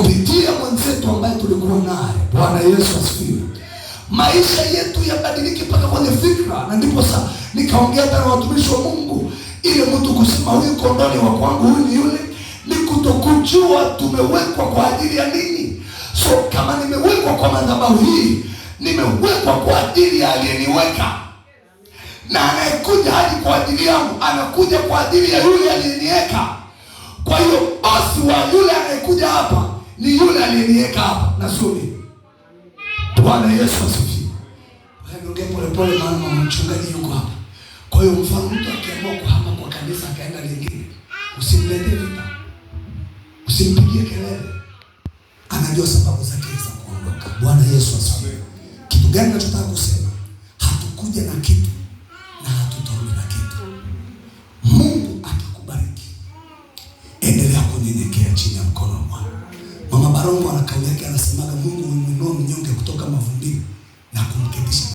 kupitia mwenzetu ambaye tulikuwa naye. Bwana Yesu asifiwe. Maisha yetu yabadilike mpaka kwenye fikra, na ndipo sasa nikaongea na watumishi wa Mungu, ile mtu kusema huyu kondoni wa kwangu, huyu ni yule, ni kutokujua tumewekwa kwa ajili ya nini. So kama nimewekwa kwa madhabahu hii, nimewekwa kwa ajili ya aliyeniweka, na anayekuja haji kwa ajili yangu, anakuja kwa ajili ya yule aliyeniweka. Kwa hiyo bosi wa yule anayekuja hapa ni yule aliyeniweka hapa, na suri. Bwana Yesu asifiwe. Niongee pole pole maana mama mchungaji yuko hapa. Kwa hiyo mfano mtu akiamua kuhama kwa kanisa akaenda lingine, usimletee vita, usimpigie kelele, anajua sababu zake za kuondoka. Bwana Yesu asifiwe. Kitu gani nachotaka kusema? Hatukuja na kitu na hatutarudi na kitu. Mungu atakubariki, endelea kunyenyekea chini ya mkono wa Bwana. Mama Barongo ana kauli yake, anasemaga Mungu humwinua mnyonge kutoka mavumbini na kumketisha